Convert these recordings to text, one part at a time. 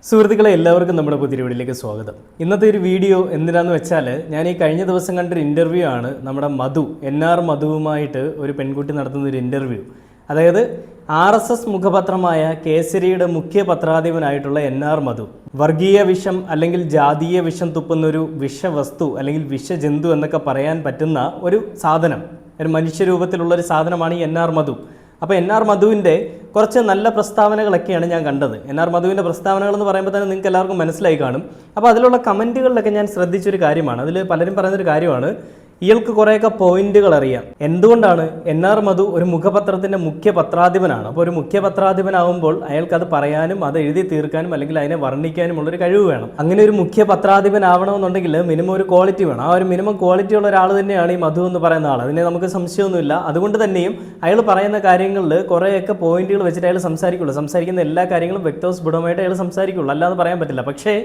സുഹൃത്തുക്കളെ എല്ലാവർക്കും നമ്മുടെ പുതിയ വീഡിയോയിലേക്ക് സ്വാഗതം. ഇന്നത്തെ ഒരു വീഡിയോ എന്തിനാന്ന് വെച്ചാൽ ഞാൻ ഈ കഴിഞ്ഞ ദിവസം കണ്ടൊരു ഇൻ്റർവ്യൂ ആണ്. നമ്മുടെ മധു NR മധുവുമായിട്ട് ഒരു പെൺകുട്ടി നടത്തുന്ന ഒരു ഇൻ്റർവ്യൂ. അതായത് RSS മുഖപത്രമായ കേസരിയുടെ മുഖ്യ പത്രാധിപനായിട്ടുള്ള NR മധു വർഗീയ വിഷം അല്ലെങ്കിൽ ജാതീയ വിഷം തുപ്പുന്നൊരു വിഷവസ്തു അല്ലെങ്കിൽ വിഷജന്തു എന്നൊക്കെ പറയാൻ പറ്റുന്ന ഒരു സാധനം, ഒരു മനുഷ്യരൂപത്തിലുള്ളൊരു സാധനമാണ് ഈ NR മധു. അപ്പോൾ NR മധുവിൻ്റെ കുറച്ച് നല്ല പ്രസ്താവനകളൊക്കെയാണ് ഞാൻ കണ്ടത്. NR മധുവിൻ്റെ പ്രസ്താവനകൾ എന്ന് പറയുമ്പോൾ തന്നെ നിങ്ങൾക്ക് എല്ലാവർക്കും മനസ്സിലായി കാണും. അപ്പോൾ അതിലുള്ള കമൻറ്റുകളിലൊക്കെ ഞാൻ ശ്രദ്ധിച്ചൊരു കാര്യമാണ്, അതിൽ പലരും പറയുന്നൊരു കാര്യമാണ്, ഇയാൾക്ക് കുറേയൊക്കെ പോയിന്റുകൾ അറിയാം. എന്തുകൊണ്ടാണ്? NR മധു ഒരു മുഖപത്രത്തിൻ്റെ മുഖ്യ പത്രാധിപനാണ്. അപ്പോൾ ഒരു മുഖ്യ പത്രാധിപനാവുമ്പോൾ അയാൾക്കത് പറയാനും അത് എഴുതി തീർക്കാനും അല്ലെങ്കിൽ അതിനെ വർണ്ണിക്കാനും ഉള്ളൊരു കഴിവ് വേണം. അങ്ങനെ ഒരു മുഖ്യ പത്രാധിപനാവണമെന്നുണ്ടെങ്കിൽ മിനിമം ഒരു ക്വാളിറ്റി വേണം. ആ ഒരു മിനിമം ക്വാളിറ്റി ഉള്ള ഒരാൾ തന്നെയാണ് ഈ മധു എന്ന് പറയുന്ന ആൾ. അതിനെ നമുക്ക് സംശയമൊന്നുമില്ല. അതുകൊണ്ട് തന്നെയും അയാൾ പറയുന്ന കാര്യങ്ങളിൽ കുറേയൊക്കെ പോയിന്റുകൾ വെച്ചിട്ട് അയാൾ സംസാരിക്കുള്ളൂ. സംസാരിക്കുന്ന എല്ലാ കാര്യങ്ങളും വ്യക്തസ്ഫുടമായിട്ട് അയാൾ സംസാരിക്കുള്ളൂ, അല്ലാതെ പറയാൻ പറ്റില്ല. പക്ഷേ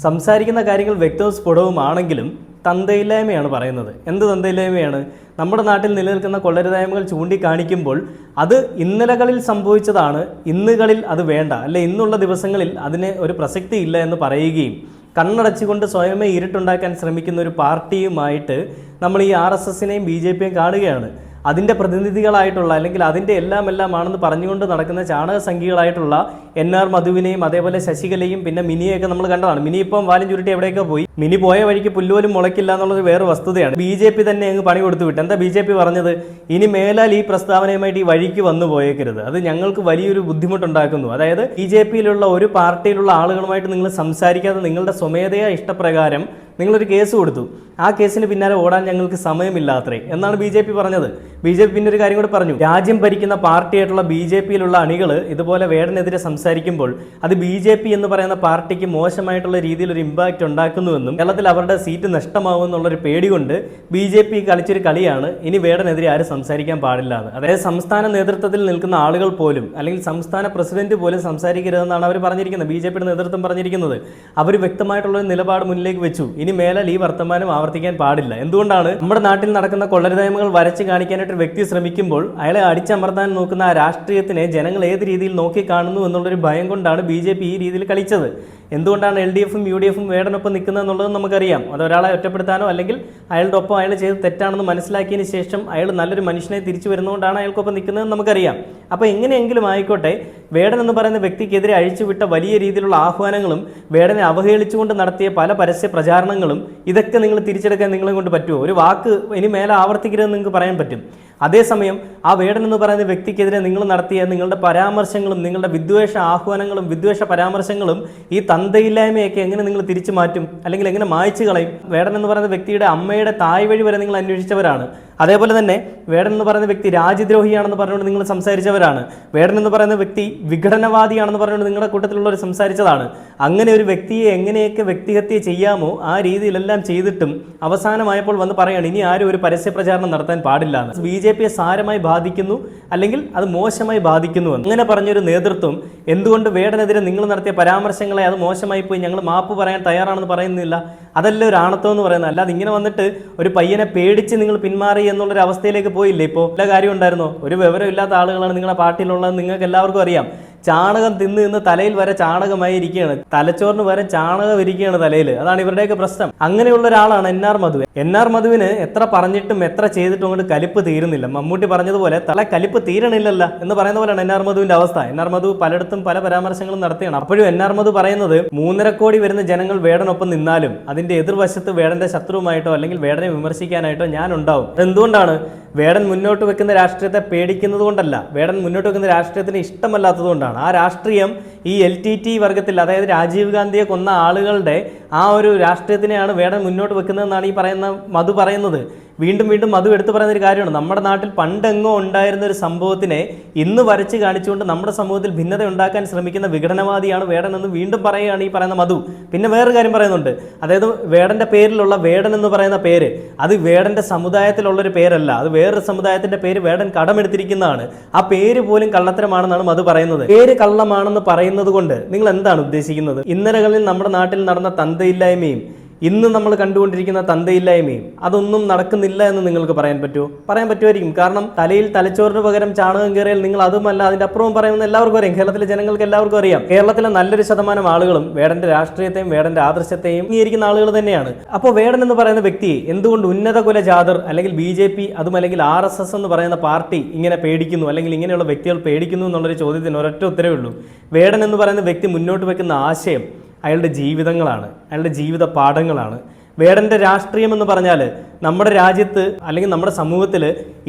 സംസാരിക്കുന്ന കാര്യങ്ങൾ വ്യക്തസ്ഫുടവുമാണെങ്കിലും തന്തയില്ലായ്മയാണ് പറയുന്നത്. എന്ത് തന്തയില്ലായ്മയാണ്? നമ്മുടെ നാട്ടിൽ നിലനിൽക്കുന്ന കൊള്ളരുതായ്മകൾ ചൂണ്ടിക്കാണിക്കുമ്പോൾ അത് ഇന്നലകളിൽ സംഭവിച്ചതാണ്, ഇന്നുകളിൽ അത് വേണ്ട, അല്ലെ ഇന്നുള്ള ദിവസങ്ങളിൽ അതിന് ഒരു പ്രസക്തി ഇല്ല എന്ന് പറയുകയും കണ്ണടച്ചുകൊണ്ട് സ്വയമേ ഇരുട്ടുണ്ടാക്കാൻ ശ്രമിക്കുന്ന ഒരു പാർട്ടിയുമായിട്ട് നമ്മൾ ഈ RSSനെയും BJPയും കാണുകയാണ്. അതിൻ്റെ പ്രതിനിധികളായിട്ടുള്ള അല്ലെങ്കിൽ അതിൻ്റെ എല്ലാമാണെന്ന് പറഞ്ഞുകൊണ്ട് നടക്കുന്ന ചാണകസംഖ്യകളായിട്ടുള്ള NR മധുവിനെയും അതേപോലെ ശശികലയും പിന്നെ മിനിയൊക്കെ നമ്മൾ കണ്ടതാണ്. മിനി ഇപ്പം വാലും ചുരുട്ടി എവിടെയൊക്കെ പോയി. മിനി പോയ വഴിക്ക് പുല്ലുപോലും മുളയ്ക്കില്ല എന്നുള്ളത് വേറെ വസ്തുതയാണ്. BJP തന്നെ അങ്ങ് പണി കൊടുത്തു വിട്ടു. എന്താ BJP പറഞ്ഞത്? ഇനി മേലാൽ ഈ പ്രസ്താവനയുമായിട്ട് ഈ വഴിക്ക് വന്നു പോയേക്കരുത്, അത് ഞങ്ങൾക്ക് വലിയൊരു ബുദ്ധിമുട്ടുണ്ടാക്കുന്നു. അതായത് BJPയിലുള്ള ഒരു പാർട്ടിയിലുള്ള ആളുകളുമായിട്ട് നിങ്ങൾ സംസാരിക്കാതെ നിങ്ങളുടെ സ്വമേധയാ ഇഷ്ടപ്രകാരം നിങ്ങളൊരു കേസ് കൊടുത്തു. ആ കേസിന് പിന്നാലെ ഓടാൻ ഞങ്ങൾക്ക് സമയമില്ലാത്രേ എന്നാണ് BJP പറഞ്ഞത്. BJP പിന്നെ ഒരു കാര്യം കൂടി പറഞ്ഞു, രാജ്യം ഭരിക്കുന്ന പാർട്ടിയായിട്ടുള്ള BJPയിലുള്ള അണികൾ ഇതുപോലെ വേടനെതിരെ സംസാരിക്കുമ്പോൾ അത് BJP എന്ന് പറയുന്ന പാർട്ടിക്ക് മോശമായിട്ടുള്ള രീതിയിൽ ഒരു ഇമ്പാക്റ്റ് ഉണ്ടാക്കുന്നുവെന്നും കേരളത്തിൽ അവരുടെ സീറ്റ് നഷ്ടമാവുമെന്നുള്ളൊരു പേടി കൊണ്ട് BJP കളിച്ചൊരു കളിയാണ് ഇനി വേടനെതിരെ ആരും സംസാരിക്കാൻ പാടില്ല എന്ന്. അതായത് സംസ്ഥാന നേതൃത്വത്തിൽ നിൽക്കുന്ന ആളുകൾ പോലും അല്ലെങ്കിൽ സംസ്ഥാന പ്രസിഡന്റ് പോലും സംസാരിക്കരുതെന്നാണ് അവർ പറഞ്ഞിരിക്കുന്നത്. BJPയുടെ നേതൃത്വം പറഞ്ഞിരിക്കുന്നത്. അവർ വ്യക്തമായിട്ടുള്ള നിലപാട് മുന്നിലേക്ക് വെച്ചു. ഇനി മേലാൽ ഈ വർത്തമാനം ആവർത്തിക്കാൻ പാടില്ല. എന്തുകൊണ്ടാണ്? നമ്മുടെ നാട്ടിൽ നടക്കുന്ന കൊള്ളരുതായ്മകൾ വരച്ച് കാണിക്കാനായിട്ട് ഒരു വ്യക്തി ശ്രമിക്കുമ്പോൾ അയാളെ അടിച്ചമർത്താൻ നോക്കുന്ന ആ രാഷ്ട്രീയത്തിനെ ജനങ്ങൾ ഏത് രീതിയിൽ നോക്കിക്കാണുന്നു എന്നുള്ളൊരു ഭയം കൊണ്ടാണ് BJP ഈ രീതിയിൽ കളിച്ചത്. എന്തുകൊണ്ടാണ് LDFും UDFും വേടനൊപ്പം നിൽക്കുന്നത് എന്നുള്ളത് നമുക്കറിയാം. അത് ഒരാളെ ഒറ്റപ്പെടുത്താനോ അല്ലെങ്കിൽ അയാളുടെ ഒപ്പം അയാൾ ചെയ്ത് തെറ്റാണെന്ന് മനസ്സിലാക്കിയതിന് ശേഷം അയാൾ നല്ലൊരു മനുഷ്യനെ തിരിച്ചു വരുന്നതുകൊണ്ടാണ് അയാൾക്കൊപ്പം നിൽക്കുന്നതെന്ന് നമുക്കറിയാം. അപ്പോൾ എങ്ങനെയെങ്കിലും ആയിക്കോട്ടെ, വേടൻ എന്ന് പറയുന്ന വ്യക്തിക്കെതിരെ അഴിച്ചുവിട്ട വലിയ രീതിയിലുള്ള ആഹ്വാനങ്ങളും വേടനെ അവഹേളിച്ചുകൊണ്ട് നടത്തിയ പല പരസ്യ പ്രചാരണങ്ങളും ഇതൊക്കെ നിങ്ങൾ തിരിച്ചെടുക്കാൻ നിങ്ങളെ കൊണ്ട് പറ്റുമോ? ഒരു വാക്ക് ഇനി മേലെ ആവർത്തിക്കരുതെന്ന് നിങ്ങൾക്ക് പറയാൻ പറ്റും. അതേസമയം ആ വേടൻ എന്ന് പറയുന്ന വ്യക്തിക്കെതിരെ നിങ്ങൾ നടത്തിയ നിങ്ങളുടെ പരാമർശങ്ങളും നിങ്ങളുടെ വിദ്വേഷ ആഹ്വാനങ്ങളും വിദ്വേഷ പരാമർശങ്ങളും ഈ തന്തയില്ലായ്മയൊക്കെ എങ്ങനെ നിങ്ങൾ തിരിച്ചു മാറ്റും അല്ലെങ്കിൽ എങ്ങനെ മായ്ച്ചു കളയും? വേടൻ എന്ന് പറയുന്ന വ്യക്തിയുടെ അമ്മയുടെ തായ് വഴി വരെ നിങ്ങൾ അന്വേഷിച്ചവരാണ്. അതേപോലെ തന്നെ വേടൻ എന്ന് പറയുന്ന വ്യക്തി രാജ്യദ്രോഹിയാണെന്ന് പറഞ്ഞുകൊണ്ട് നിങ്ങൾ സംസാരിച്ചവരാണ്. വേടൻ എന്ന് പറയുന്ന വ്യക്തി വിഘടനവാദിയാണെന്ന് പറഞ്ഞുകൊണ്ട് നിങ്ങളുടെ കൂട്ടത്തിലുള്ളവർ സംസാരിച്ചതാണ്. അങ്ങനെ ഒരു വ്യക്തിയെ എങ്ങനെയൊക്കെ വ്യക്തിഹത്യ ചെയ്യാമോ ആ രീതിയിലെല്ലാം ചെയ്തിട്ടും അവസാനമായപ്പോൾ വന്ന് പറയാണ് ഇനി ആരും ഒരു പരസ്യ പ്രചാരണം നടത്താൻ പാടില്ല എന്ന്. BJPയെ സാരമായി ബാധിക്കുന്നു അല്ലെങ്കിൽ അത് മോശമായി ബാധിക്കുന്നു എന്ന് അങ്ങനെ പറഞ്ഞൊരു നേതൃത്വം എന്തുകൊണ്ട് വേടനെതിരെ നിങ്ങൾ നടത്തിയ പരാമർശങ്ങളെ അത് മോശമായി പോയി ഞങ്ങൾ മാപ്പ് പറയാൻ തയ്യാറാണെന്ന് പറയുന്നില്ല? അതല്ല ഒരു ആണത്വം എന്ന് പറയുന്നത്. അല്ലാതെ ഇങ്ങനെ വന്നിട്ട് ഒരു പയ്യനെ പേടിച്ച് നിങ്ങൾ പിന്മാറി എന്നുള്ളൊരു അവസ്ഥയിലേക്ക് പോയില്ലേ? ഇപ്പോൾ എല്ലാ കാര്യം ഉണ്ടായിരുന്നോ? ഒരു വിവരമില്ലാത്ത ആളുകളാണ് നിങ്ങളുടെ പാർട്ടിയിലുള്ളത്, നിങ്ങൾക്ക് എല്ലാവർക്കും അറിയാം. ചാണകം തിന്ന് തലയിൽ വരെ ചാണകമായി ഇരിക്കുകയാണ്, തലച്ചോറിന് വരെ ചാണകം ഇരിക്കുകയാണ് തലയിൽ. അതാണ് ഇവരുടെയൊക്കെ പ്രശ്നം. അങ്ങനെയുള്ള ഒരാളാണ് NR മധു. NR മധുവിന് എത്ര പറഞ്ഞിട്ടും എത്ര ചെയ്തിട്ടും അങ്ങോട്ട് കലിപ്പ് തീരുന്നില്ല. മമ്മൂട്ടി പറഞ്ഞതുപോലെ തല കലിപ്പ് തീരണില്ലല്ല എന്ന് പറയുന്ന പോലെയാണ് NR മധുവിന്റെ അവസ്ഥ. NR മധു പലയിടത്തും പല പരാമർശങ്ങളും നടത്തിയാണ്. അപ്പോഴും NR മധു പറയുന്നത് 3.5 കോടി വരുന്ന ജനങ്ങൾ വേടനൊപ്പം നിന്നാലും അതിന്റെ എതിർവശത്ത് വേടന്റെ ശത്രുവുമായിട്ടോ അല്ലെങ്കിൽ വേടനെ വിമർശിക്കാനായിട്ടോ ഞാൻ ഉണ്ടാവും. എന്തുകൊണ്ടാണ്? വേടൻ മുന്നോട്ട് വെക്കുന്ന രാഷ്ട്രീയത്തെ പേടിക്കുന്നത് കൊണ്ടല്ല, വേടൻ മുന്നോട്ട് വെക്കുന്ന രാഷ്ട്രീയത്തിന് ഇഷ്ടമല്ലാത്തത് കൊണ്ടാണ്. ആ രാഷ്ട്രീയം ഈ LTT വർഗത്തിൽ, അതായത് രാജീവ് ഗാന്ധിയെ കൊന്ന ആളുകളുടെ ആ ഒരു രാഷ്ട്രീയത്തിനെയാണ് വേടൻ മുന്നോട്ട് വെക്കുന്നതെന്നാണ് ഈ പറയുന്ന മധു പറയുന്നത്. വീണ്ടും മധു എടുത്തു പറയുന്ന ഒരു കാര്യമാണ്, നമ്മുടെ നാട്ടിൽ പണ്ടെങ്ങോ ഉണ്ടായിരുന്ന ഒരു സംഭവത്തിനെ ഇന്ന് വരച്ച് കാണിച്ചുകൊണ്ട് നമ്മുടെ സമൂഹത്തിൽ ഭിന്നത ഉണ്ടാക്കാൻ ശ്രമിക്കുന്ന വിഘടനവാദിയാണ് വേടൻ എന്ന് വീണ്ടും പറയുകയാണ് ഈ പറയുന്ന മധു. പിന്നെ വേറൊരു കാര്യം പറയുന്നുണ്ട്, അതായത് വേടന്റെ പേരിലുള്ള വേടൻ എന്ന് പറയുന്ന പേര് അത് വേടന്റെ സമുദായത്തിലുള്ളൊരു പേരല്ല, അത് വേറൊരു സമുദായത്തിന്റെ പേര് വേടൻ കടമെടുത്തിരിക്കുന്നതാണ്. ആ പേര് പോലും കള്ളത്തരമാണെന്നാണ് മധു പറയുന്നത്. പേര് കള്ളമാണെന്ന് പറയുന്നത് കൊണ്ട് നിങ്ങൾ എന്താണ് ഉദ്ദേശിക്കുന്നത്? ഇന്നലകളിൽ നമ്മുടെ നാട്ടിൽ നടന്ന തന്തയില്ലായ്മയും ഇന്ന് നമ്മൾ കണ്ടുകൊണ്ടിരിക്കുന്ന തന്തയില്ലായ്മയും അതൊന്നും നടക്കുന്നില്ല എന്ന് നിങ്ങൾക്ക് പറയാൻ പറ്റുമോ? പറയാൻ പറ്റുമായിരിക്കും. കാരണം തലയിൽ തലച്ചോറിന് പകരം ചാണകം കയറിയാൽ നിങ്ങൾ അതുമല്ല അതിൻ്റെ അപ്പുറവും പറയുമെന്ന് എല്ലാവർക്കും അറിയാം. കേരളത്തിലെ ജനങ്ങൾക്ക് എല്ലാവർക്കും അറിയാം. കേരളത്തിലെ നല്ലൊരു ശതമാനം ആളുകളും വേടന്റെ രാഷ്ട്രീയത്തെയും വേടന്റെ ആദർശത്തെയും അംഗീകരിക്കുന്ന ആളുകൾ തന്നെയാണ്. അപ്പോൾ വേടൻ എന്ന് പറയുന്ന വ്യക്തിയെ എന്തുകൊണ്ട് ഉന്നത കുല ജാതർ അല്ലെങ്കിൽ BJP അതും അല്ലെങ്കിൽ RSS എന്ന് പറയുന്ന പാർട്ടി ഇങ്ങനെ പേടിക്കുന്നു, അല്ലെങ്കിൽ ഇങ്ങനെയുള്ള വ്യക്തികൾ പേടിക്കുന്നു എന്നുള്ളൊരു ചോദ്യത്തിന് ഒരൊറ്റ ഉത്തരവേ ഉള്ളൂ. വേടൻ എന്ന് പറയുന്ന വ്യക്തി മുന്നോട്ട് വെക്കുന്ന ആശയം അയാളുടെ ജീവിതങ്ങളാണ്, അയാളുടെ ജീവിത പാഠങ്ങളാണ്. വേടൻ്റെ രാഷ്ട്രീയം എന്ന് പറഞ്ഞാൽ നമ്മുടെ രാജ്യത്ത് അല്ലെങ്കിൽ നമ്മുടെ സമൂഹത്തിൽ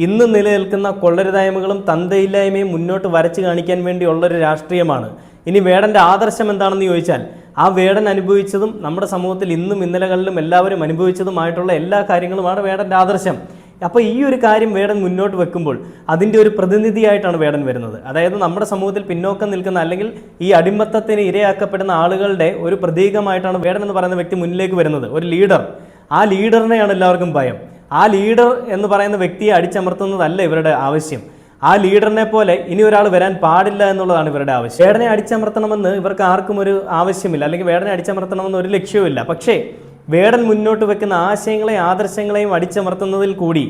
ഇന്ന് നിലനിൽക്കുന്ന കൊള്ളരുതായ്മകളും തന്തയില്ലായ്മയും മുന്നോട്ട് വരച്ച് കാണിക്കാൻ വേണ്ടിയുള്ളൊരു രാഷ്ട്രീയമാണ്. ഇനി വേടൻ്റെ ആദർശം എന്താണെന്ന് ചോദിച്ചാൽ ആ വേടൻ അനുഭവിച്ചതും നമ്മുടെ സമൂഹത്തിൽ ഇന്നും ഇന്നലകളിലും എല്ലാവരും അനുഭവിച്ചതുമായിട്ടുള്ള എല്ലാ കാര്യങ്ങളുമാണ് വേടൻ്റെ ആദർശം. അപ്പോൾ ഈ ഒരു കാര്യം വേടൻ മുന്നോട്ട് വെക്കുമ്പോൾ അതിൻ്റെ ഒരു പ്രതിനിധിയായിട്ടാണ് വേടൻ വരുന്നത്. അതായത് നമ്മുടെ സമൂഹത്തിൽ പിന്നോക്കം നിൽക്കുന്ന അല്ലെങ്കിൽ ഈ അടിമത്തത്തിന് ഇരയാക്കപ്പെടുന്ന ആളുകളുടെ ഒരു പ്രതീകമായിട്ടാണ് വേടൻ എന്ന് പറയുന്ന വ്യക്തി മുന്നിലേക്ക് വരുന്നത്. ഒരു ലീഡർ. ആ ലീഡറിനെയാണ് എല്ലാവർക്കും ഭയം. ആ ലീഡർ എന്ന് പറയുന്ന വ്യക്തിയെ അടിച്ചമർത്തുന്നതല്ല ഇവരുടെ ആവശ്യം. ആ ലീഡറിനെ പോലെ ഇനി ഒരാൾ വരാൻ പാടില്ല എന്നുള്ളതാണ് ഇവരുടെ ആവശ്യം. വേടനെ അടിച്ചമർത്തണമെന്ന് ഇവർക്ക് ആർക്കും ഒരു ആവശ്യമില്ല, അല്ലെങ്കിൽ വേടനെ അടിച്ചമർത്തണമെന്ന് ഒരു ലക്ഷ്യവുമില്ല. പക്ഷേ വേടൻ മുന്നോട്ട് വെക്കുന്ന ആശയങ്ങളെയും ആദർശങ്ങളെയും അടിച്ചമർത്തുന്നതിൽ കൂടി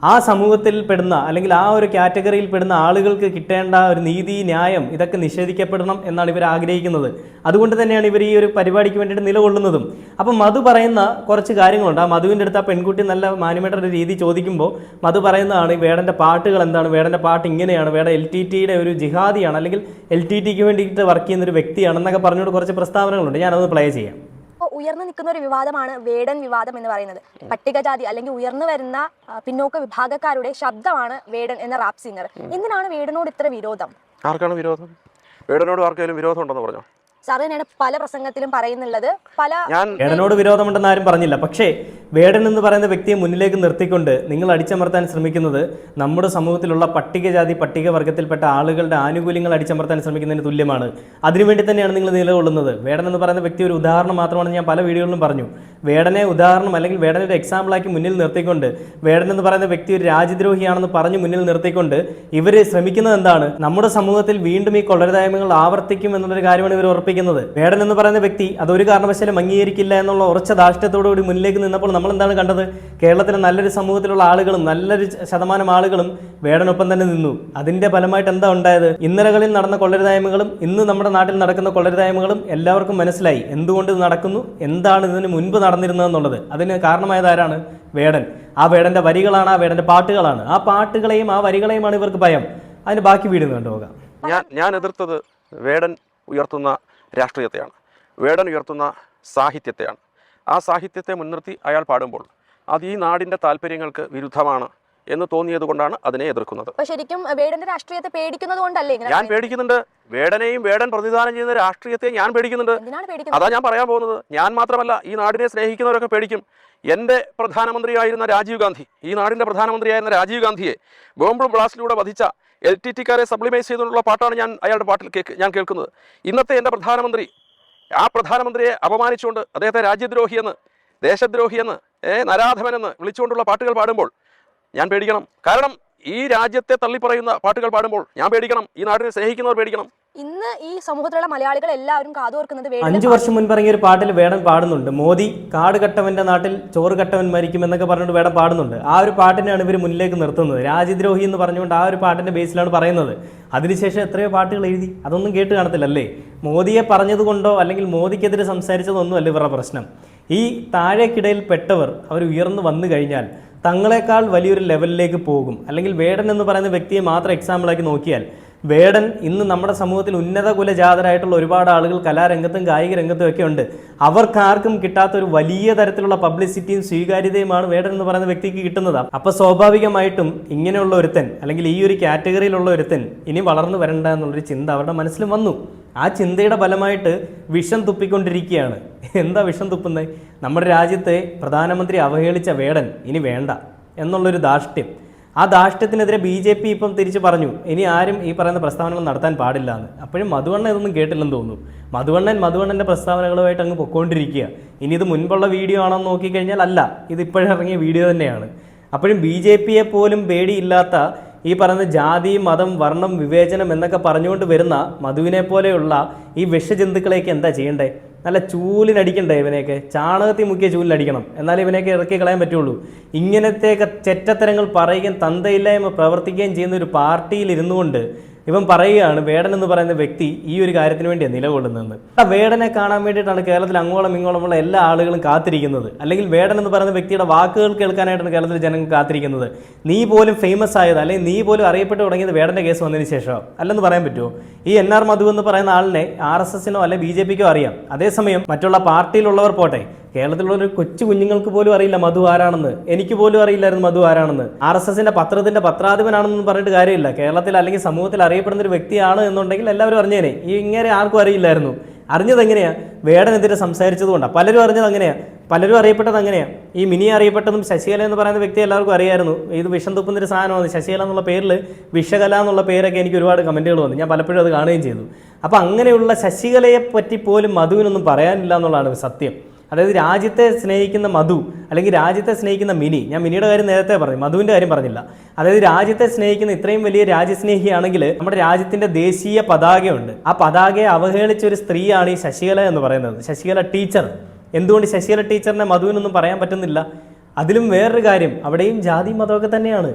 ആ സമൂഹത്തിൽ പെടുന്ന അല്ലെങ്കിൽ ആ ഒരു കാറ്റഗറിയിൽ പെടുന്ന ആളുകൾക്ക് കിട്ടേണ്ട ഒരു നീതി, ന്യായം ഇതൊക്കെ നിഷേധിക്കപ്പെടണം എന്നാണ് ഇവർ ആഗ്രഹിക്കുന്നത്. അതുകൊണ്ട് തന്നെയാണ് ഇവർ ഈ ഒരു പരിപാടിക്ക് വേണ്ടിയിട്ട് നിലകൊള്ളുന്നതും. അപ്പം മധു പറയുന്ന കുറച്ച് കാര്യങ്ങളുണ്ട്. ആ മധുവിൻ്റെ അടുത്ത് ആ പെൺകുട്ടി നല്ല മാന്യമായിട്ടൊരു രീതി ചോദിക്കുമ്പോൾ മധു പറയുന്നതാണ് ഈ വേടൻ്റെ പാട്ടുകൾ എന്താണ്, വേടൻ്റെ പാട്ട് ഇങ്ങനെയാണ്, വേട LTTയുടെ ഒരു ജിഹാദിയാണ്, അല്ലെങ്കിൽ LTTക്ക് വേണ്ടിയിട്ട് വർക്ക് ചെയ്യുന്ന ഒരു വ്യക്തിയാണെന്നൊക്കെ പറഞ്ഞുകൊണ്ട് കുറച്ച് പ്രസ്താവനകളുണ്ട്. ഞാനത് പ്ലേ ചെയ്യാം. ഉയർന്നു നിൽക്കുന്ന ഒരു വിവാദമാണ് വേടൻ വിവാദം എന്ന് പറയുന്നത്. പട്ടികജാതി അല്ലെങ്കിൽ ഉയർന്നു വരുന്ന പിന്നോക്ക വിഭാഗക്കാരുടെ ശബ്ദമാണ് വേടൻ എന്ന റാപ്പ് സിംഗർ. എന്തിനാണ് വേടനോട് ഇത്ര വിരോധം? ആർക്കാണ് വിരോധം? വേടനോട് ആർക്കെങ്കിലും വിരോധം ഉണ്ടെന്ന് പറഞ്ഞോ? സാർ തന്നെയാണ് പല പ്രസംഗത്തിലും പറയുന്നുള്ളത്. വേടനോട് വിരോധമുണ്ടെന്ന് ആരും പറഞ്ഞില്ല. പക്ഷേ വേടൻ എന്ന് പറയുന്ന വ്യക്തിയെ മുന്നിലേക്ക് നിർത്തിക്കൊണ്ട് നിങ്ങൾ അടിച്ചമർത്താൻ ശ്രമിക്കുന്നത് നമ്മുടെ സമൂഹത്തിലുള്ള പട്ടികജാതി പട്ടികവർഗത്തിൽപ്പെട്ട ആളുകളുടെ ആനുകൂല്യങ്ങൾ അടിച്ചമർത്താൻ ശ്രമിക്കുന്നതിന് തുല്യമാണ്. അതിനുവേണ്ടി തന്നെയാണ് നിങ്ങൾ നിലകൊള്ളുന്നത്. വേടൻ എന്ന് പറയുന്ന വ്യക്തി ഒരു ഉദാഹരണം മാത്രമാണെന്ന് ഞാൻ പല വീഡിയോകളിലും പറഞ്ഞു. വേടനെ ഉദാഹരണം അല്ലെങ്കിൽ വേടനെ ഒരു എക്സാമ്പിളാക്കി മുന്നിൽ നിർത്തിക്കൊണ്ട് വേടൻ എന്ന് പറയുന്ന വ്യക്തി ഒരു രാജ്യദ്രോഹിയാണെന്ന് പറഞ്ഞ് മുന്നിൽ നിർത്തിക്കൊണ്ട് ഇവർ ശ്രമിക്കുന്നത് എന്താണ്? നമ്മുടെ സമൂഹത്തിൽ വീണ്ടും ഈ കൊള്ളരുതായ്മകൾ ആവർത്തിക്കും എന്നുള്ളൊരു കാര്യമാണ് ഇവർ ഉറപ്പിക്കുന്നത്. വേടൻ എന്ന് പറയുന്ന വ്യക്തി അതൊരു കാരണവശാലും അംഗീകരിക്കില്ല എന്നുള്ള ഉറച്ച ധാർഷ്ട്യത്തോടുകൂടി മുന്നിലേക്ക് നിന്നപ്പോൾ നമ്മൾ എന്താണ് കണ്ടത്? കേരളത്തിലെ നല്ലൊരു സമൂഹത്തിലുള്ള ആളുകളും നല്ലൊരു ശതമാനം ആളുകളും വേടനൊപ്പം തന്നെ നിന്നു. അതിന്റെ ഫലമായിട്ട് എന്താ ഉണ്ടായത്? ഇന്നലകളിൽ നടന്ന കൊള്ളരുതായ്മകളും ഇന്ന് നമ്മുടെ നാട്ടിൽ നടക്കുന്ന കൊള്ളരുതായ്മകളും എല്ലാവർക്കും മനസ്സിലായി എന്തുകൊണ്ട് ഇത് നടക്കുന്നു, എന്താണ് ഇതിന് മുൻപ് നടന്നിരുന്നതെന്നുള്ളത്. അതിന് കാരണമായത് ആരാണ്? വേടൻ. ആ വേടന്റെ വരികളാണ്, ആ വേടന്റെ പാട്ടുകളാണ്. ആ പാട്ടുകളെയും ആ വരികളെയുമാണ് ഇവർക്ക് ഭയം. അതിന് ബാക്കി വീഡിയോ കണ്ടുപോകാം. ഞാൻ എതിർത്തത് വേടൻ ഉയർത്തുന്ന രാഷ്ട്രീയത്തെയാണ്, വേടൻ ഉയർത്തുന്ന സാഹിത്യത്തെയാണ്. ആ സാഹിത്യത്തെ മുൻനിർത്തി അയാൾ പാടുമ്പോൾ അത് ഈ നാടിൻ്റെ താല്പര്യങ്ങൾക്ക് വിരുദ്ധമാണ് എന്ന് തോന്നിയത് കൊണ്ടാണ് അതിനെ എതിർക്കുന്നത്. ശരിക്കും വേടന്റെ രാഷ്ട്രീയത്തെ പേടിക്കുന്നത് കൊണ്ടല്ലേ? ഞാൻ പേടിക്കുന്നുണ്ട്. വേടനെയും വേടൻ പ്രതിദാനം ചെയ്യുന്ന രാഷ്ട്രീയത്തെ ഞാൻ പേടിക്കുന്നുണ്ട്. അതാ ഞാൻ പറയാൻ പോകുന്നത്. ഞാൻ മാത്രമല്ല, ഈ നാടിനെ സ്നേഹിക്കുന്നവരൊക്കെ പേടിക്കും. എൻ്റെ പ്രധാനമന്ത്രിയായിരുന്ന രാജീവ് ഗാന്ധി, ഈ നാടിൻ്റെ പ്രധാനമന്ത്രിയായിരുന്ന രാജീവ് ഗാന്ധിയെ ബോംബ് ബ്ലാസ്റ്റിലൂടെ വധിച്ച LTTക്കാരെ സബ്ലിമൈസ് ചെയ്തുകൊണ്ടുള്ള പാട്ടാണ് അയാളുടെ പാട്ടിൽ ഞാൻ കേൾക്കുന്നത്. ഇന്നത്തെ എൻ്റെ പ്രധാനമന്ത്രി, ആ പ്രധാനമന്ത്രിയെ അപമാനിച്ചുകൊണ്ട് അദ്ദേഹത്തെ രാജ്യദ്രോഹിയെന്ന്, ദേശദ്രോഹിയെന്ന്, നരാധമനെന്ന് വിളിച്ചുകൊണ്ടുള്ള പാട്ടുകൾ പാടുമ്പോൾ ഞാൻ പേടിക്കണം. കാരണം ഈ രാജ്യത്തെ തള്ളിപ്പറയുന്ന പാട്ടുകൾ പാടുമ്പോൾ ഞാൻ പേടിക്കണം. ഈ നാടിനെ സ്നേഹിക്കുന്നവർ പേടിക്കണം. ഇന്ന് ഈ സമൂഹത്തിലുള്ള മലയാളികൾ എല്ലാവരും കാതോർക്കുന്നത് 5 വർഷം മുൻപ് ഇറങ്ങിയ ഒരു പാട്ടിൽ വേടൻ പാടുന്നുണ്ട്. മോദി കാട് കട്ടവന്റെ നാട്ടിൽ ചോറ് കട്ടവൻ മരിക്കും എന്നൊക്കെ പറഞ്ഞുകൊണ്ട് വേടൻ പാടുന്നുണ്ട്. ആ ഒരു പാട്ടിനെയാണ് ഇവർ മുന്നിലേക്ക് നിർത്തുന്നത്. രാജ്യദ്രോഹി എന്ന് പറഞ്ഞുകൊണ്ട് ആ ഒരു പാട്ടിന്റെ ബേസിലാണ് പറയുന്നത്. അതിനുശേഷം എത്രയോ പാട്ടുകൾ എഴുതി, അതൊന്നും കേട്ട് കാണത്തില്ലല്ലേ? മോദിയെ പറഞ്ഞതുകൊണ്ടോ അല്ലെങ്കിൽ മോദിക്കെതിരെ സംസാരിച്ചതൊന്നും അല്ല ഇവരുടെ പ്രശ്നം. ഈ താഴേക്കിടയിൽ പെട്ടവർ അവർ ഉയർന്നു വന്നു കഴിഞ്ഞാൽ തങ്ങളെക്കാൾ വലിയൊരു ലെവലിലേക്ക് പോകും. അല്ലെങ്കിൽ വേടൻ എന്ന് പറയുന്ന വ്യക്തിയെ മാത്രം എക്സാമ്പിളാക്കി നോക്കിയാൽ വേടൻ ഇന്ന് നമ്മുടെ സമൂഹത്തിൽ ഉന്നത കുലജാതരായിട്ടുള്ള ഒരുപാട് ആളുകൾ കലാരംഗത്തും കായിക രംഗത്തും ഒക്കെ ഉണ്ട്. അവർക്കാർക്കും കിട്ടാത്ത ഒരു വലിയ തരത്തിലുള്ള പബ്ലിസിറ്റിയും സ്വീകാര്യതയുമാണ് വേടൻ എന്ന് പറയുന്ന വ്യക്തിക്ക് കിട്ടുന്നത്. അപ്പോൾ സ്വാഭാവികമായിട്ടും ഇങ്ങനെയുള്ള ഒരുത്തൻ അല്ലെങ്കിൽ ഈ ഒരു കാറ്റഗറിയിലുള്ള ഒരുത്തൻ ഇനി വളർന്നു വരണ്ട എന്നുള്ളൊരു ചിന്ത അവരുടെ മനസ്സിലും വന്നു. ആ ചിന്തയുടെ ഫലമായിട്ട് വിഷം തുപ്പിക്കൊണ്ടിരിക്കുകയാണ്. എന്താ വിഷം തുപ്പുന്നത്? നമ്മുടെ രാജ്യത്തെ പ്രധാനമന്ത്രി അവഹേളിച്ച വേടൻ ഇനി വേണ്ട എന്നുള്ളൊരു ധാർഷ്ട്യം. ആ ധാർഷ്ട്യത്തിനെതിരെ BJP ഇപ്പം തിരിച്ചു പറഞ്ഞു ഇനി ആരും ഈ പറയുന്ന പ്രസ്താവനകൾ നടത്താൻ പാടില്ല എന്ന്. അപ്പോഴും മധുവണ്ണൻ ഇതൊന്നും കേട്ടില്ലെന്ന് തോന്നുന്നു. മധുവണ്ണൻ്റെ പ്രസ്താവനകളുമായിട്ട് അങ്ങ് പൊക്കോണ്ടിരിക്കുക. ഇനി ഇത് മുൻപുള്ള വീഡിയോ ആണോ എന്ന് നോക്കിക്കഴിഞ്ഞാൽ അല്ല, ഇത് ഇപ്പോഴിറങ്ങിയ വീഡിയോ തന്നെയാണ്. അപ്പോഴും BJPയെ പോലും പേടിയില്ലാത്ത ഈ പറയുന്ന ജാതി, മതം, വർണ്ണം, വിവേചനം എന്നൊക്കെ പറഞ്ഞുകൊണ്ട് വരുന്ന മധുവിനെ പോലെയുള്ള ഈ വിഷജന്തുക്കളെയൊക്കെ എന്താ ചെയ്യണ്ടേ? നല്ല ചൂലിനടിക്കണ്ടേ ഇവനെയൊക്കെ? ചാണകത്തിൽ മുക്കിയ ചൂലിനടിക്കണം, എന്നാലേ ഇവനെയൊക്കെ ഇറക്കി കളയാൻ പറ്റുള്ളൂ. ഇങ്ങനത്തെയൊക്കെ ചെറ്റത്തരങ്ങൾ പറയുകയും തന്തയില്ലായ്മ പ്രവർത്തിക്കുകയും ചെയ്യുന്ന ഒരു പാർട്ടിയിൽ ഇരുന്നു കൊണ്ട് ഇവൻ പറയുകയാണ് വേടൻ എന്ന് പറയുന്ന വ്യക്തി ഈ ഒരു കാര്യത്തിന് വേണ്ടിയാണ് നിലകൊള്ളുന്നതെന്ന്. ആ വേടനെ കാണാൻ വേണ്ടിയിട്ടാണ് കേരളത്തിൽ അങ്ങോളം ഇങ്ങോളമുള്ള എല്ലാ ആളുകളും കാത്തിരിക്കുന്നത്. അല്ലെങ്കിൽ വേടൻ എന്ന് പറയുന്ന വ്യക്തിയുടെ വാക്കുകൾ കേൾക്കാനായിട്ടാണ് കേരളത്തിലെ ജനങ്ങൾ കാത്തിരിക്കുന്നത്. നീ പോലും ഫേമസ് ആയത്, അല്ലെങ്കിൽ നീ പോലും അറിയപ്പെട്ട് തുടങ്ങിയത് വേടൻ്റെ കേസ് വന്നതിന് ശേഷം അല്ലെന്ന് പറയാൻ പറ്റുമോ? ഈ NR മധു എന്ന് പറയുന്ന ആളിനെ RSSനോ അല്ലെ BJPക്കോ അറിയാം. അതേസമയം മറ്റുള്ള പാർട്ടിയിലുള്ളവർ പോട്ടെ, കേരളത്തിലുള്ള ഒരു കൊച്ചു കുഞ്ഞുങ്ങൾക്ക് പോലും അറിയില്ല മധു ആരാണെന്ന്. എനിക്ക് പോലും അറിയില്ലായിരുന്നു മധു ആരാണെന്ന്. RSSന്റെ പത്രത്തിന്റെ പത്രാധിപനാണെന്ന് പറഞ്ഞിട്ട് കാര്യമില്ല. കേരളത്തിൽ അല്ലെങ്കിൽ സമൂഹത്തിൽ അറിയപ്പെടുന്ന ഒരു വ്യക്തിയാണ് എന്നുണ്ടെങ്കിൽ എല്ലാവരും അറിഞ്ഞേനെ. ഈ ഇങ്ങനെ ആർക്കും അറിയില്ലായിരുന്നു. അറിഞ്ഞത് എങ്ങനെയാ? വേടനെതിരെ സംസാരിച്ചത് കൊണ്ടാണ് പലരും അറിഞ്ഞത്. അങ്ങനെയാ പലരും അറിയപ്പെട്ടത്. അങ്ങനെയാണ് ഈ മിനി അറിയപ്പെട്ടതും. ശശികല എന്ന് പറയുന്ന വ്യക്തി എല്ലാവർക്കും അറിയായിരുന്നു. ഇത് വിഷം തുപ്പുന്നൊരു സാധനമാണ്. ശശികല എന്നുള്ള പേരിൽ വിഷകല എന്നുള്ള പേരൊക്കെ എനിക്ക് ഒരുപാട് കമൻറ്റുകൾ വന്നു. ഞാൻ പലപ്പോഴും അത് കാണുകയും ചെയ്തു. അപ്പോൾ അങ്ങനെയുള്ള ശശികലയെ പറ്റി പോലും മധുവിനൊന്നും പറയാനില്ല എന്നുള്ളതാണ് സത്യം. അതായത് രാജ്യത്തെ സ്നേഹിക്കുന്ന മധു അല്ലെങ്കിൽ രാജ്യത്തെ സ്നേഹിക്കുന്ന മിനി, ഞാൻ മിനിയുടെ കാര്യം നേരത്തെ പറഞ്ഞു, മധുവിൻ്റെ കാര്യം പറഞ്ഞില്ല. അതായത് രാജ്യത്തെ സ്നേഹിക്കുന്ന ഇത്രയും വലിയ രാജ്യസ്നേഹിയാണെങ്കിൽ നമ്മുടെ രാജ്യത്തിൻ്റെ ദേശീയ പതാകയുണ്ട്. ആ പതാകയെ അവഹേളിച്ച ഒരു സ്ത്രീയാണ് ഈ ശശികല എന്ന് പറയുന്നത്, ശശികല ടീച്ചർ. എന്തുകൊണ്ട് ശശികല ടീച്ചറിനെ മധുവിനൊന്നും പറയാൻ പറ്റുന്നില്ല? അതിലും വേറൊരു കാര്യം, അവിടെയും ജാതി മതമൊക്കെ തന്നെയാണ്.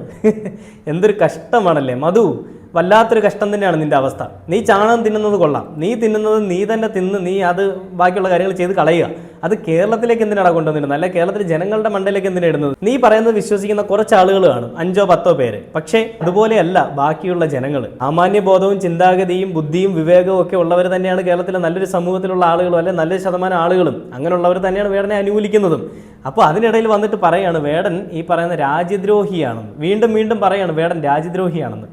എന്തൊരു കഷ്ടമാണല്ലേ മധു, വല്ലാത്തൊരു കഷ്ടം തന്നെയാണ് നിന്റെ അവസ്ഥ. നീ ചാണകം തിന്നുന്നത് കൊള്ളാം, നീ തിന്നുന്നത് നീ തന്നെ തിന്ന് നീ അത് ബാക്കിയുള്ള കാര്യങ്ങൾ ചെയ്ത് കളയുക. അത് കേരളത്തിലേക്ക് എന്തിനാണ് കൊണ്ടുവന്നിരുന്നത്? അല്ലെ കേരളത്തിലെ ജനങ്ങളുടെ മണ്ടയിലേക്ക് എന്തിനാണ് ഇടുന്നത്? നീ പറയുന്നത് വിശ്വസിക്കുന്ന കുറച്ച് ആളുകൾ കാണും, 5-10 പേര്. പക്ഷേ അതുപോലെയല്ല ബാക്കിയുള്ള ജനങ്ങൾ. സാമാന്യബോധവും ചിന്താഗതിയും ബുദ്ധിയും വിവേകവും ഒക്കെ ഉള്ളവർ തന്നെയാണ് കേരളത്തിലെ നല്ലൊരു സമൂഹത്തിലുള്ള ആളുകളും അല്ലെ നല്ലൊരു ശതമാനം ആളുകളും. അങ്ങനെയുള്ളവർ തന്നെയാണ് വേടനെ അനുകൂലിക്കുന്നതും. അപ്പോൾ അതിനിടയിൽ വന്നിട്ട് പറയാണ് വേടൻ ഈ പറയുന്ന രാജ്യദ്രോഹിയാണെന്ന്. വീണ്ടും വീണ്ടും പറയാണ് വേടൻ രാജ്യദ്രോഹിയാണെന്ന്.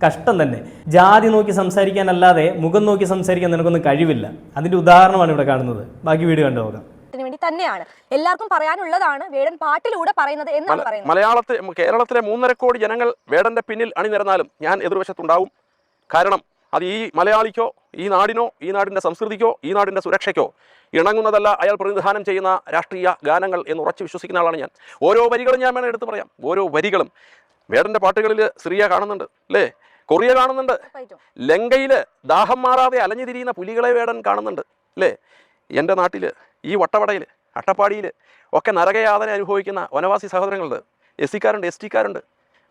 കഷ്ടം തന്നെ. ജാതി നോക്കി സംസാരിക്കാനല്ലാതെ മുഖം നോക്കി സംസാരിക്കാൻ നിനക്കൊന്നും കഴിവില്ല. അതിന്റെ ഉദാഹരണമാണ് ഇവിടെ കാണുന്നത്. ബാക്കി വീഡിയോ കണ്ടു നോക്കാം. വേണ്ടി തന്നെയാണ് എല്ലാവർക്കും പറയാനുള്ളതാണ് വേടൻ പാട്ടിലൂടെ പറയുന്നത് എന്നാണ് പറയുന്നത്. കേരളത്തിലെ 3.5 കോടി ജനങ്ങൾ വേടന്റെ പിന്നിൽ അണിനിരന്നാലും ഞാൻ എതിർവശത്തുണ്ടാവും. കാരണം അത് ഈ മലയാളിക്കോ ഈ നാടിനോ ഈ നാടിന്റെ സംസ്കൃതിക്കോ ഈ നാടിന്റെ സുരക്ഷയ്ക്കോ ഇണങ്ങുന്നതല്ല അയാൾ പ്രതിനിധാനം ചെയ്യുന്ന രാഷ്ട്രീയ ഗാനങ്ങൾ എന്ന് ഉറച്ചു വിശ്വസിക്കുന്ന ആളാണ് ഞാൻ. ഓരോ വരികളും ഞാൻ വേണം എടുത്ത് പറയാം. ഓരോ വരികളും വേടന്റെ പാട്ടുകളിൽ സിറിയ കാണുന്നുണ്ട്, അല്ലേ? കൊറിയ കാണുന്നുണ്ട്. ലങ്കയിൽ ദാഹം മാറാതെ അലഞ്ഞു തിരിയുന്ന പുലികളെ വേടൻ കാണുന്നുണ്ട്, അല്ലേ? എൻ്റെ നാട്ടിൽ ഈ വട്ടവടയിൽ അട്ടപ്പാടിയിൽ ഒക്കെ നരകയാതന അനുഭവിക്കുന്ന വനവാസി സഹോദരങ്ങളുണ്ട്. SC-കാരുണ്ട്, ST-കാരുണ്ട്.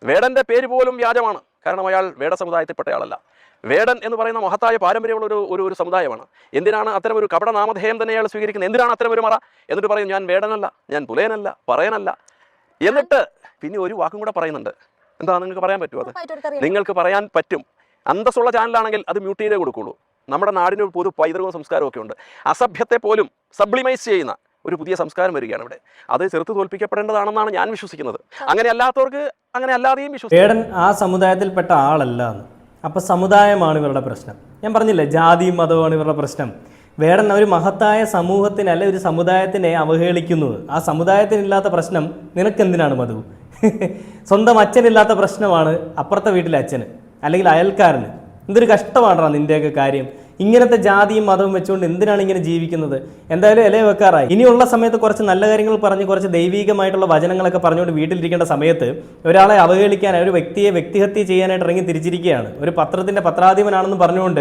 വേടൻ്റെ പേര് പോലും വ്യാജമാണ്. കാരണം അയാൾ വേട സമുദായത്തിൽപ്പെട്ടയാളല്ല. വേടൻ എന്ന് പറയുന്ന മഹത്തായ പാരമ്പര്യമുള്ള ഒരു സമുദായമാണ്. എന്തിനാണ് അത്തരം ഒരു കപട നാമധേയം തന്നെ അയാൾ സ്വീകരിക്കുന്നത്? എന്തിനാണ് അത്തരം ഒരു മറ? എന്നിട്ട് പറയും ഞാൻ വേടനല്ല, ഞാൻ പുലയനല്ല, പറയനല്ല. എന്നിട്ട് പിന്നെ ഒരു വാക്കും കൂടെ പറയുന്നുണ്ട്. എന്താ നിങ്ങൾക്ക് പറയാൻ പറ്റുമോ? അത് നിങ്ങൾക്ക് പറയാൻ പറ്റും. അന്തസ്സുള്ള ചാനലാണെങ്കിൽ അത് മ്യൂട്ട് ചെയ്തേ കൊടുക്കുള്ളൂ. നമ്മുടെ നാടിന് ഒരു പൊതു പൈതൃകവും സംസ്കാരവും ഒക്കെ ഉണ്ട്. അസഭ്യത്തെ പോലും സബ്ലിമൈസ് ചെയ്യുന്ന ഒരു പുതിയ സംസ്കാരം വരികയാണ് ഇവിടെ. അത് ചെറുത്ത് തോൽപ്പിക്കപ്പെടേണ്ടതാണെന്നാണ് ഞാൻ വിശ്വസിക്കുന്നത്. അങ്ങനെ അല്ലാത്തവർക്ക് അങ്ങനെ അല്ലാതെയും വിശ്വസിക്കും. വേടൻ ആ സമുദായത്തിൽപ്പെട്ട ആളല്ല എന്ന്. അപ്പം സമുദായമാണ് ഇവരുടെ പ്രശ്നം. ഞാൻ പറഞ്ഞില്ലേ, ജാതിയും മതവുമാണ് ഇവരുടെ പ്രശ്നം. വേടൻ ഒരു മഹത്തായ സമൂഹത്തിന് അല്ലെ ഒരു സമുദായത്തിനെ അവഹേളിക്കുന്നത്. ആ സമുദായത്തിനില്ലാത്ത പ്രശ്നം നിനക്കെന്തിനാണ് മധു? സ്വന്തം അച്ഛനില്ലാത്ത പ്രശ്നമാണ് അപ്പുറത്തെ വീട്ടിലെ അച്ഛന് അല്ലെങ്കിൽ അയൽക്കാരന്. എന്തൊരു കഷ്ടമാണോ നിൻ്റെയൊക്കെ കാര്യം? ഇങ്ങനത്തെ ജാതിയും മതവും വെച്ചുകൊണ്ട് എന്തിനാണ് ഇങ്ങനെ ജീവിക്കുന്നത്? എന്തായാലും ഇല വെക്കാറായി. ഇനിയുള്ള സമയത്ത് കുറച്ച് നല്ല കാര്യങ്ങൾ പറഞ്ഞ് കുറച്ച് ദൈവികമായിട്ടുള്ള വചനങ്ങളൊക്കെ പറഞ്ഞുകൊണ്ട് വീട്ടിലിരിക്കേണ്ട സമയത്ത് ഒരാളെ അവഹേളിക്കാൻ, ഒരു വ്യക്തിയെ വ്യക്തിഹത്യ ചെയ്യാനായിട്ട് ഇറങ്ങി തിരിച്ചിരിക്കുകയാണ്. ഒരു പത്രത്തിൻ്റെ പത്രാധിപനാണെന്ന് പറഞ്ഞുകൊണ്ട്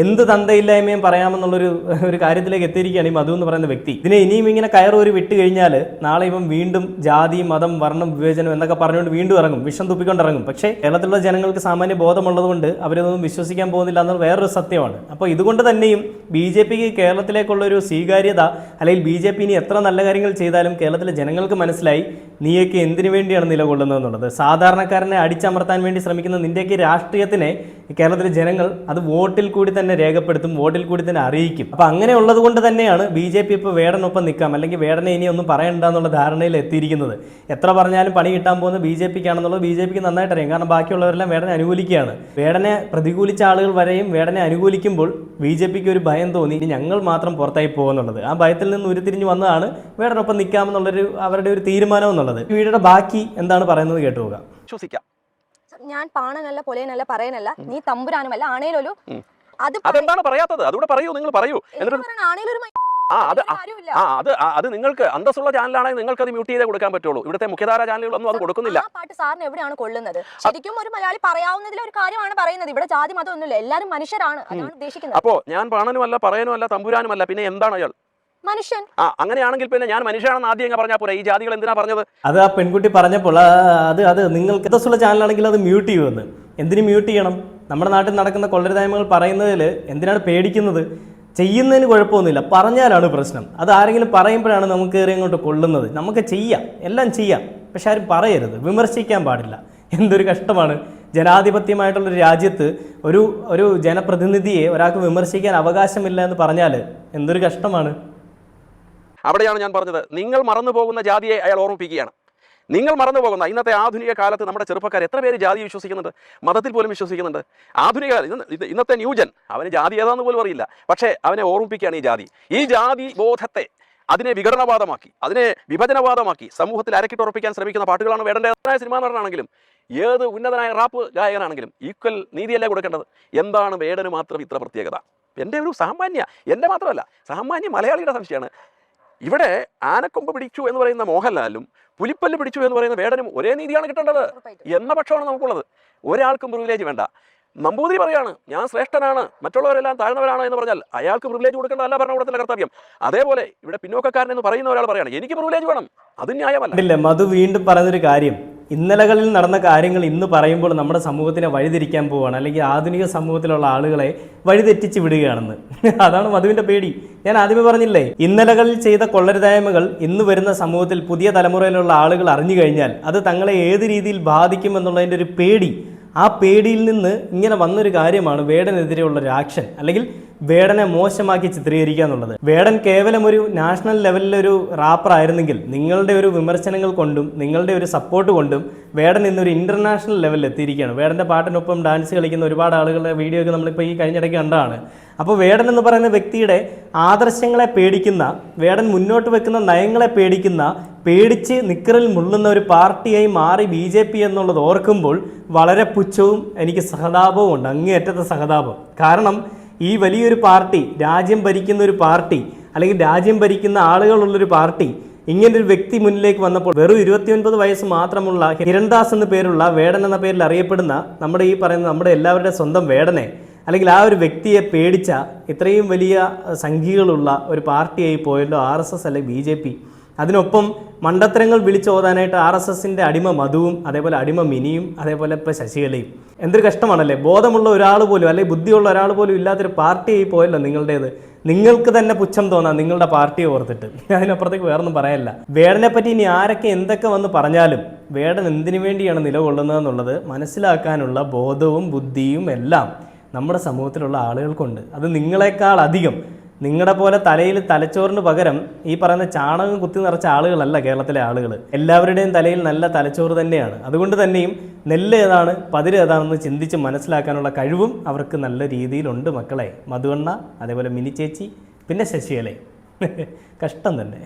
എന്ത് തന്തയില്ലായ്മയും പറയാമെന്നുള്ളൊരു കാര്യത്തിലേക്ക് എത്തിയിരിക്കുകയാണ് ഈ മധു എന്ന് പറയുന്ന വ്യക്തി. ഇതിനെ ഇനിയും ഇങ്ങനെ കയറൂരി വിട്ട് കഴിഞ്ഞാൽ നാളെ ഇവൻ വീണ്ടും ജാതി മതം വർണ്ണം വിവേചനം എന്നൊക്കെ പറഞ്ഞുകൊണ്ട് വീണ്ടും ഇറങ്ങും, വിഷം തുപ്പിക്കൊണ്ടിറങ്ങും. പക്ഷേ കേരളത്തിലുള്ള ജനങ്ങൾക്ക് സാമാന്യ ബോധമുള്ളതുകൊണ്ട് അവരൊന്നും വിശ്വസിക്കാൻ പോകുന്നില്ല എന്നുള്ള വേറൊരു സത്യമാണ്. അപ്പോൾ ഇതുകൊണ്ട് തന്നെയും BJPക്ക് കേരളത്തിലേക്കുള്ള ഒരു സ്വീകാര്യത അല്ലെങ്കിൽ BJP ഇനി എത്ര നല്ല കാര്യങ്ങൾ ചെയ്താലും കേരളത്തിലെ ജനങ്ങൾക്ക് മനസ്സിലായി നീയൊക്കെ എന്തിനു വേണ്ടിയാണ് നിലകൊള്ളുന്നത് എന്നുള്ളത്. സാധാരണക്കാരനെ അടിച്ചമർത്താൻ വേണ്ടി ശ്രമിക്കുന്ന നിൻ്റെയൊക്കെ രാഷ്ട്രീയത്തിനെ കേരളത്തിലെ ജനങ്ങൾ അത് വോട്ടിൽ കൂടി തന്നെ രേഖപ്പെടുത്തും, വോട്ടിൽ കൂടി തന്നെ അറിയിക്കും. അപ്പം അങ്ങനെ ഉള്ളത് കൊണ്ട് തന്നെയാണ് BJP ഇപ്പോൾ വേടനൊപ്പം നിൽക്കാം അല്ലെങ്കിൽ വേടനെ ഇനി ഒന്നും പറയണ്ട എന്നുള്ള ധാരണയിൽ എത്തിയിരിക്കുന്നത്. എത്ര പറഞ്ഞാലും പണി കിട്ടാൻ പോകുന്ന BJPക്കാണെന്നുള്ളത് BJPക്ക് നന്നായിട്ട് അറിയാം. കാരണം ബാക്കിയുള്ളവരെല്ലാം വേടനെ അനുകൂലിക്കുകയാണ്. വേടനെ പ്രതികൂലിച്ച ആളുകൾ വരെയും വേടനെ അനുകൂലിക്കുമ്പോൾ BJPക്ക് ഒരു ഭയം തോന്നി, ഞങ്ങൾ മാത്രം പുറത്തായി പോകുന്നുള്ളത്. ആ ഭയത്തിൽ നിന്ന് ഉരുത്തിരിഞ്ഞ് വന്നതാണ് വേടനൊപ്പം നിൽക്കാമെന്നുള്ളൊരു അവരുടെ ഒരു തീരുമാനം എന്നുള്ളത്. ഈ വീഡിയോയുടെ ബാക്കി എന്താണ് പറയുന്നത് കേട്ടു പോകാം. വിശ്വസിക്കാം. ഞാൻ പാണനല്ല പൊലയനല്ല പറയാനല്ല, നീ തമ്പുരാനുമല്ല, ആണേലൊരു അതെന്താണ് പറയാത്തത്? അതുകൂടെ പറയൂ, നിങ്ങൾ പറയൂ. അത് നിങ്ങൾക്ക് അന്തസ്സുള്ള ചാനലാണെങ്കിൽ നിങ്ങൾക്ക് അത് മ്യൂട്ട് ചെയ്തേ കൊടുക്കാൻ പറ്റുള്ളൂ. ഇവിടുത്തെ മുഖ്യധാര ചാനലുകളൊന്നും അത് കൊടുക്കുന്നില്ല. ആ പാട്ട് സാറിന് എവിടെയാണ് കൊള്ളുന്നത്? ശരിക്കും ഒരു മലയാളി പറയാവുന്നതിൽ ഒരു കാര്യമാണ് പറയുന്നത്. ഇവിടെ ജാതി മതം ഒന്നുമില്ല, എല്ലാവരും മനുഷ്യരാണ്, അതാണ് ഉദ്ദേശിക്കുന്നത്. അപ്പോ ഞാൻ പാണനുമല്ല, പറയാനുമല്ല, തമ്പുരാനുമല്ല, പിന്നെ എന്താണ് അയാൾ? മനുഷ്യൻ. അങ്ങനെയാണെങ്കിൽ പിന്നെ ഞാൻ മനുഷ്യനാണെന്ന് ആദ്യം അങ്ങ് പറഞ്ഞാൽ പോരെ, ഈ ജാതികൾ എന്തിനാ പറഞ്ഞത്? അത് ആ പെൺകുട്ടി പറഞ്ഞപ്പോൾ അത് നിങ്ങൾക്ക് എന്തസുള്ള ചാനലാണെങ്കിൽ അത് മ്യൂട്ട് ചെയ്യുമെന്ന്. എന്തിനു മ്യൂട്ട് ചെയ്യണം? നമ്മുടെ നാട്ടിൽ നടക്കുന്ന കൊള്ളരുതായ്മകൾ പറയുന്നതിൽ എന്തിനാണ് പേടിക്കുന്നത്? ചെയ്യുന്നതിന് കുഴപ്പമൊന്നുമില്ല, പറഞ്ഞാലാണ് പ്രശ്നം. അത് ആരെങ്കിലും പറയുമ്പോഴാണ് നമുക്ക് കയറി അങ്ങോട്ട് കൊള്ളുന്നത്. നമുക്ക് ചെയ്യാം, എല്ലാം ചെയ്യാം, പക്ഷെ ആരും പറയരുത്, വിമർശിക്കാൻ പാടില്ല. എന്തൊരു കഷ്ടമാണ്. ജനാധിപത്യമായിട്ടുള്ളൊരു രാജ്യത്ത് ഒരു ജനപ്രതിനിധിയെ ഒരാൾക്ക് വിമർശിക്കാൻ അവകാശമില്ല എന്ന് പറഞ്ഞാൽ എന്തൊരു കഷ്ടമാണ്. അവിടെയാണ് ഞാൻ പറഞ്ഞത്, നിങ്ങൾ മറന്നു പോകുന്ന ജാതിയെ അയാൾ ഓർമ്മിപ്പിക്കുകയാണ്. നിങ്ങൾ മറന്നു പോകുന്ന ഇന്നത്തെ ആധുനിക കാലത്ത് നമ്മുടെ ചെറുപ്പക്കാർ എത്ര പേര് ജാതി വിശ്വസിക്കുന്നുണ്ട്, മതത്തിൽ പോലും വിശ്വസിക്കുന്നുണ്ട്. ആധുനിക ഇന്നത്തെ ന്യൂജൻ അവന് ജാതി ഏതാണെന്ന് പോലും അറിയില്ല, പക്ഷേ അവനെ ഓർമ്മിപ്പിക്കുകയാണ് ഈ ജാതി ബോധത്തെ, അതിനെ വിഘടനവാദമാക്കി, അതിനെ വിഭജനവാദമാക്കി സമൂഹത്തിൽ അരക്കിട്ടുറപ്പിക്കാൻ ശ്രമിക്കുന്ന പാട്ടുകളാണ് വേടൻ്റെ. സിനിമാ നടനാണെങ്കിലും ഏത് ഉന്നതനായ റാപ്പ് ഗായകനാണെങ്കിലും ഈക്വൽ നീതിയല്ലേ കൊടുക്കേണ്ടത്? എന്താണ് വേടന് മാത്രം ഇത്ര പ്രത്യേകത? എൻ്റെ ഒരു എൻ്റെ മാത്രമല്ല സാമാന്യ മലയാളിയുടെ സംശയമാണ്. ഇവിടെ ആനക്കൊമ്പ് പിടിച്ചു എന്ന് പറയുന്ന മോഹൻലാലും പുലിപ്പല്ല് പിടിച്ചു എന്ന് പറയുന്ന വേടനും ഒരേ നീതിയാണ് കിട്ടേണ്ടത് എന്ന പക്ഷമാണ് നമുക്കുള്ളത്. ഒരാൾക്കും പ്രിവിലേജ് വേണ്ട. നമ്പൂതിരി പറയാണ് ഞാൻ ശ്രേഷ്ഠനാണ്, മറ്റുള്ളവരെല്ലാം താഴ്ന്നവരാണ് എന്ന് പറഞ്ഞാൽ അയാൾക്ക് പ്രിവിലേജ് കൊടുക്കേണ്ടതല്ല ഭരണകൂടത്തിലെ കർത്തവ്യം. അതേപോലെ ഇവിടെ പിന്നോക്കക്കാരൻ എന്ന് പറയുന്ന ഒരാൾ പറയാണ് എനിക്ക് പ്രിവിലേജ് വേണം, അത് ന്യായമല്ല. മധു വീണ്ടും പറഞ്ഞൊരു കാര്യം, ഇന്നലകളിൽ നടന്ന കാര്യങ്ങൾ ഇന്ന് പറയുമ്പോൾ നമ്മുടെ സമൂഹത്തിനെ വഴിതിരിക്കാൻ പോവുകയാണ്, അല്ലെങ്കിൽ ആധുനിക സമൂഹത്തിലുള്ള ആളുകളെ വഴിതെറ്റിച്ച് വിടുകയാണെന്ന്. അതാണ് മധുവിൻ്റെ പേടി. ഞാൻ ആദ്യമേ പറഞ്ഞില്ലേ, ഇന്നലകളിൽ ചെയ്ത കൊള്ളരുതായ്മകൾ ഇന്ന് വരുന്ന സമൂഹത്തിൽ പുതിയ തലമുറയിലുള്ള ആളുകൾ അറിഞ്ഞു കഴിഞ്ഞാൽ അത് തങ്ങളെ ഏത് രീതിയിൽ ബാധിക്കും എന്നുള്ളതിൻ്റെ ഒരു പേടി. ആ പേടിയിൽ നിന്ന് ഇങ്ങനെ വന്നൊരു കാര്യമാണ് വേടനെതിരെയുള്ളൊരു ആക്ഷൻ, അല്ലെങ്കിൽ വേടനെ മോശമാക്കി ചിത്രീകരിക്കുക എന്നുള്ളത്. വേടൻ കേവലം ഒരു നാഷണൽ ലെവലിലൊരു റാപ്പർ ആയിരുന്നെങ്കിൽ നിങ്ങളുടെ ഒരു വിമർശനങ്ങൾ കൊണ്ടും നിങ്ങളുടെ ഒരു സപ്പോർട്ട് കൊണ്ടും വേടൻ ഇന്നൊരു ഇൻ്റർനാഷണൽ ലെവലിൽ എത്തിയിരിക്കുകയാണ്. വേടൻ്റെ പാട്ടിനൊപ്പം ഡാൻസ് കളിക്കുന്ന ഒരുപാട് ആളുകളുടെ വീഡിയോ ഒക്കെ നമ്മളിപ്പോൾ ഈ കഴിഞ്ഞിടയ്ക്ക് കണ്ടതാണ്. അപ്പോൾ വേടൻ എന്ന് പറയുന്ന വ്യക്തിയുടെ ആദർശങ്ങളെ പേടിക്കുന്ന, വേടൻ മുന്നോട്ട് വെക്കുന്ന നയങ്ങളെ പേടിച്ച് നിക്കറിൽ മുള്ളുന്ന ഒരു പാർട്ടിയായി മാറി BJP എന്നുള്ളത് ഓർക്കുമ്പോൾ വളരെ പുച്ഛവും എനിക്ക് സഹതാപവും ഉണ്ട്, അങ്ങേയറ്റത്തെ സഹതാപം. കാരണം ഈ വലിയൊരു പാർട്ടി, രാജ്യം ഭരിക്കുന്ന ഒരു പാർട്ടി, അല്ലെങ്കിൽ രാജ്യം ഭരിക്കുന്ന ആളുകളുള്ളൊരു പാർട്ടി ഇങ്ങനൊരു വ്യക്തി മുന്നിലേക്ക് വന്നപ്പോൾ വെറും 29 വയസ്സ് മാത്രമുള്ള ഹിരൺദാസ് എന്ന പേരുള്ള വേടൻ എന്ന പേരിൽ അറിയപ്പെടുന്ന നമ്മുടെ ഈ പറയുന്ന നമ്മുടെ എല്ലാവരുടെ സ്വന്തം വേടനെ, അല്ലെങ്കിൽ ആ ഒരു വ്യക്തിയെ പേടിച്ച ഇത്രയും വലിയ സംഖ്യകളുള്ള ഒരു പാർട്ടിയായി പോയല്ലോ RSS അല്ലെങ്കിൽ BJP. അതിനൊപ്പം മണ്ടത്തരങ്ങൾ വിളിച്ചോതാനായിട്ട് RSSൻ്റെ അടിമ മധുവും അതേപോലെ അടിമ മിനിയും അതേപോലെ ഇപ്പോൾ ശശികലയും. എന്തൊരു കഷ്ടമാണല്ലേ. ബോധമുള്ള ഒരാൾ പോലും അല്ലെങ്കിൽ ബുദ്ധിയുള്ള ഒരാൾ പോലും ഇല്ലാത്തൊരു പാർട്ടിയായി പോയല്ലോ നിങ്ങളുടേത്. നിങ്ങൾക്ക് തന്നെ പുച്ഛം തോന്നാം നിങ്ങളുടെ പാർട്ടിയെ ഓർത്തിട്ട്. അതിനപ്പുറത്തേക്ക് വേറൊന്നും പറയാനില്ല. വേടനെ പറ്റി ഇനി ആരൊക്കെ എന്തൊക്കെ വന്ന് പറഞ്ഞാലും വേടൻ എന്തിനു വേണ്ടിയാണ് നിലകൊള്ളുന്നതെന്നുള്ളത് മനസ്സിലാക്കാനുള്ള ബോധവും ബുദ്ധിയും എല്ലാം നമ്മുടെ സമൂഹത്തിലുള്ള ആളുകൾക്കുണ്ട്. അത് നിങ്ങളെക്കാൾ അധികം, നിങ്ങളുടെ പോലെ തലയിൽ തലച്ചോറിന് പകരം ഈ പറയുന്ന ചാണകം കുത്തി നിറച്ച ആളുകളല്ല കേരളത്തിലെ ആളുകൾ. എല്ലാവരുടെയും തലയിൽ നല്ല തലച്ചോറ് തന്നെയാണ്. അതുകൊണ്ട് തന്നെയും നെല്ല് ഏതാണ് പതിര് ഏതാണെന്ന് ചിന്തിച്ച് മനസ്സിലാക്കാനുള്ള കഴിവും അവർക്ക് നല്ല രീതിയിലുണ്ട് മക്കളെ. മധുവണ്ണ, അതേപോലെ മിനി ചേച്ചി, പിന്നെ ശശികലയും. കഷ്ടം തന്നെ.